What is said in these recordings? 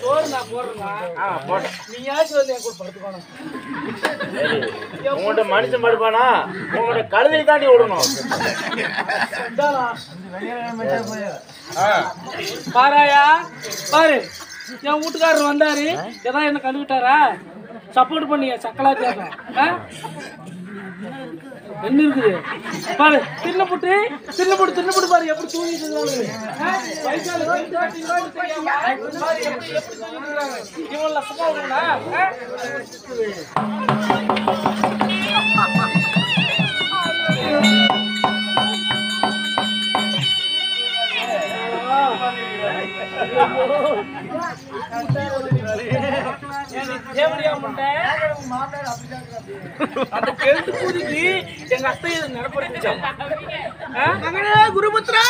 சோறு நான் போடுறேன். நீயாச்சும் வந்து என் கூட படுத்துக்கணும். உங்கள்கிட்ட மனுஷன் படுப்பானா? உங்கள்கிட்ட கழுதை தாண்டி விடணும். பாராயா பாரு, என் வீட்டுக்காரர் வந்தாரு, ஏதாவது என்ன கழுவிட்டாரா? சப்போர்ட் பண்ணிய சக்கலா தேவை என்ன இருக்குது பாரு. தின்னு பாரு எப்படி தூங்கிட்டு இவன் லட்சமா வருங்களா? அந்த கெழுத்து கூதிக்கு எங்க அத்தை நடப்படுத்திச்சாங்க. குருபுத்ரா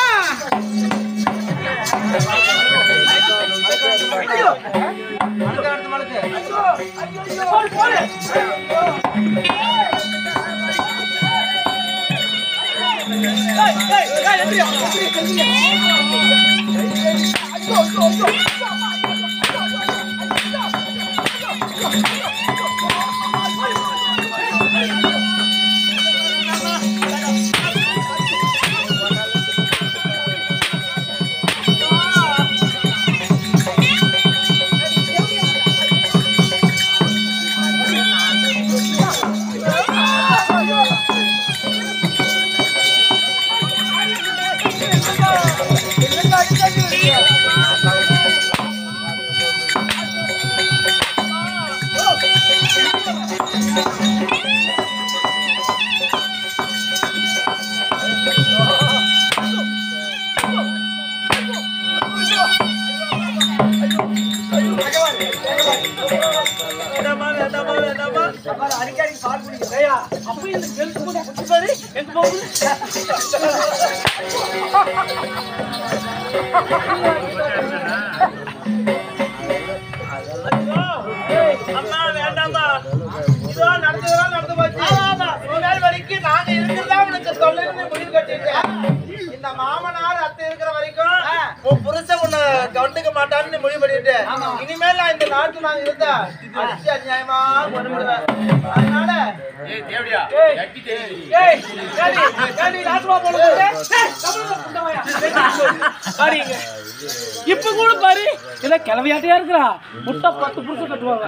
இந்த மாமனார் அத்தை இருக்கிற வரைக்கும் உன் புருஷன் உன்னை கண்டுக்க மாட்டான்னு முடிவு பண்ணிட்டு இனிமேல் நான் இந்த நாட்டுல நாங்க இருந்தா அநியாயமா பண்ணுவேன். அதனால இப்ப கூட பாரு இத கிளவியாட்டியா இருக்கிறா. முட்டை 10 புருஷன் கட்டுவாங்க.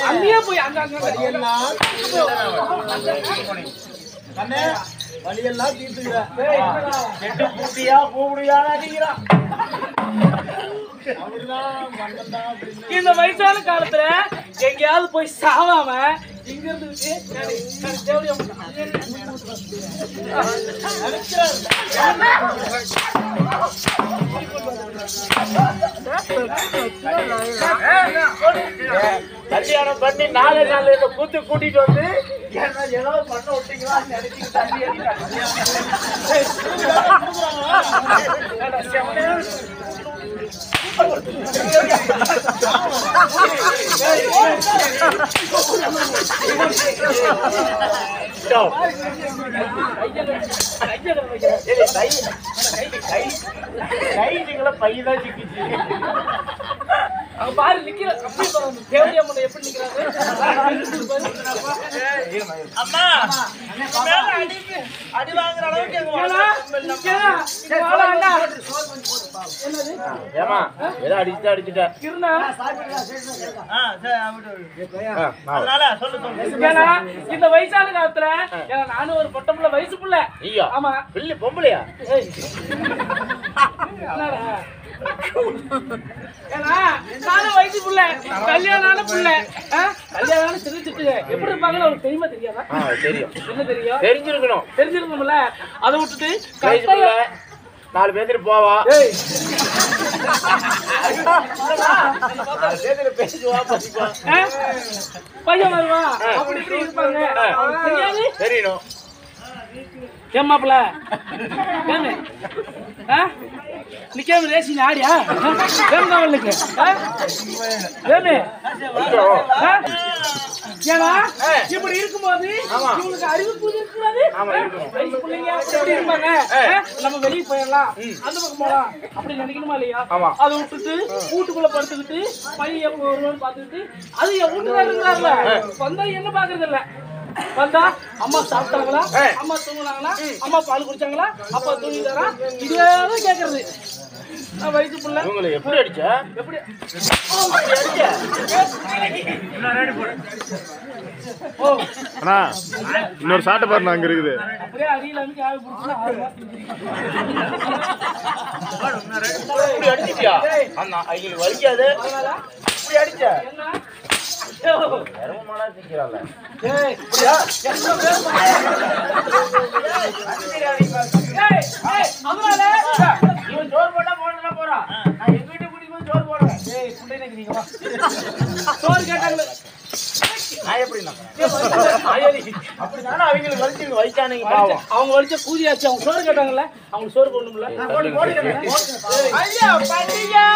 அங்கேயே போய் வழியெல்லாம் தீர்த்துக்கிறேன். இந்த வயசான காலத்துல எங்கேயாவது போய் சாவாம இங்க இருந்து கல்யாணம் பண்ணி 4 நாள் இந்த கூத்து கூட்டிட்டு வந்து ஏதோ பண்ண விட்டீங்களா பையதான் சிக்கிச்சு. பாரு நிக்கிற தேவடி அம்மன் எப்படி நிக்கிறாங்க. அம்மா அடி வாங்குற அளவுக்கு ஏமா ஏதோ அடிச்சுட்டா அடிச்சுட்டா இந்த வயசான காலத்துல நானும் ஒரு பொட்டமுள்ள வயசு புள்ள. ஆமா பிள்ளை பொம்பளையா? நானும் வயசு புள்ள, கல்யாணான புள்ள. கல்யாணம் தெரிஞ்சுட்டு எப்படி இருப்பாங்கன்னு அவருக்கு தெரியுமா தெரியாதா? தெரியும். என்ன தெரியும்? தெரிஞ்சிருக்கணும்ல. அதை விட்டுட்டு 4 பேர் போவா பையன் வருவா அப்படி இப்படி இருப்பாங்க. தெரியாது தெரியணும். ஏமாப்ல ஏன்னு நிக்காம ரேசிங் ஆடியா ஏமாவலுக்கு ஏன்னு ஏன்னா இப்படி இருக்கும்போது இவங்களுக்கு அறிவு பூஜை இருக்கிறது பிள்ளைங்க எப்படி இருப்பாங்க நம்ம வெளியே போயிடலாம் அந்த பக்கம் போகலாம் அப்படி நினைக்கணுமா இல்லையா அதை விட்டுட்டு வீட்டுக்குள்ள படுத்துக்கிட்டு பையன் எப்போ வருவான்னு பார்த்துக்கிட்டு அது என் வீட்டுக்காரர் இருக்கிறாங்களா வந்தா என்ன பாக்குறது இல்ல வந்தா அம்மா சாப்பிட்டாங்களா அம்மா தூங்குனாங்களா அம்மா பால் குடிச்சாங்களா அப்பா தூங்கிட்டாரா இதேதான் கேக்குறது வயசு புள்ள உங்களை எப்படி அடிச்ச எப்படி ஓ அண்ணா இன்னொரு சாட்டை பாருண்ணா அங்க இருக்குது அப்படியே அடியில வந்து ஆள் இப்படி அடிச்சிட்டியா அண்ணா அவங்களுக்கு வலிக்காது இப்படி அடிச்ச என்ன கருமமாடா திக்கிறாள ஏய் என்ன பேர் ஏய் ஏய் அதனால இவன் ஜோர் போட்டா போடல போறா நான் எங்க வீட்டு கூட்டி போய் ஜோர் போடுறேன் ஏய் புண்டையே நீங்க வா சோறு கேட்டாங்க நான் எப்படின்னா அப்படிதானே அவங்களுக்கு வலிச்சு வலிச்சானுங்க பாவம் அவங்க வலிச்ச கூதியாச்சு அவங்க சோறு கேட்டாங்கல்ல அவங்க சோறு கொண்டும்ல ஐயா பண்டியா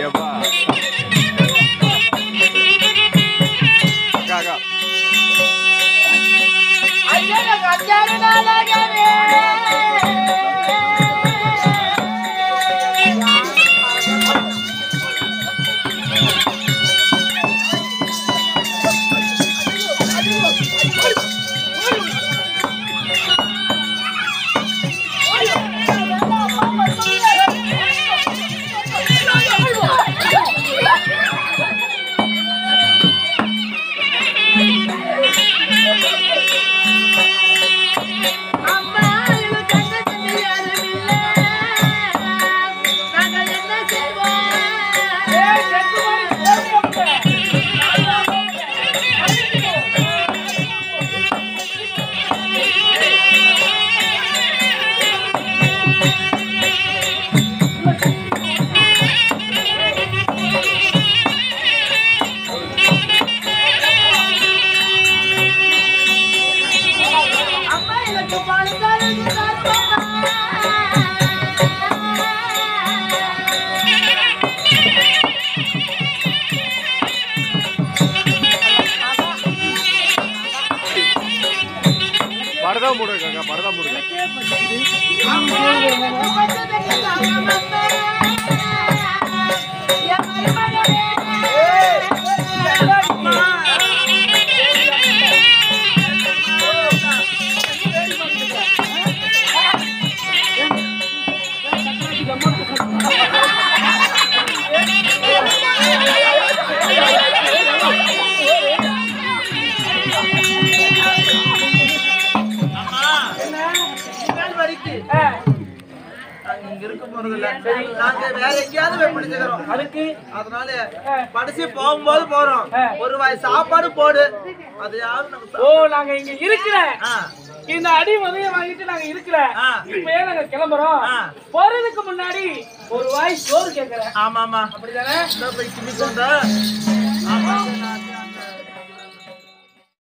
ஏப்பா காகா ஐயா கச்சாரு நாளாகவே பரதா மூடு காக்கா பரதா மூடு நாங்க வேற எங்கேயாவது போய் பிடிச்சுக்கிறோம் அதுக்கு அதனால படிச்சு போகும்போது போறோம் ஒரு வாய் சாப்பாடு போடு அது யாரும் ஓ நாங்க இங்க இருக்கிற இந்த அடி உதய வாங்கிட்டு நாங்க இருக்கிற இப்பயே நாங்க கிளம்புறோம் போறதுக்கு முன்னாடி ஒரு வாய் சோறு கேக்குறேன் ஆமா ஆமா அப்படிதானே போய் கிண்டி கொண்டா